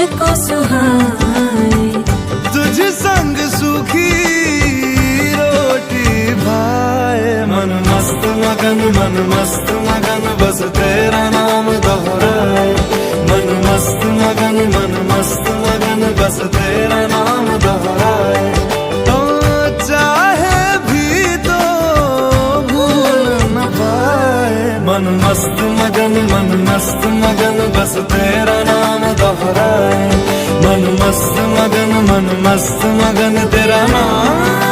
मुझको सुहाए। तुझ संग सूखी रोटी भाए। मन मस्त मगन बस तेरा नाम दोहराए। मन मस्त मगन बस तेरा नाम दोहराए। तो चाहे भी तो भूल न पाए। मन मस्त मगन बस तेरा नाम दोहराए। मन मस्त मगन तेरा नाम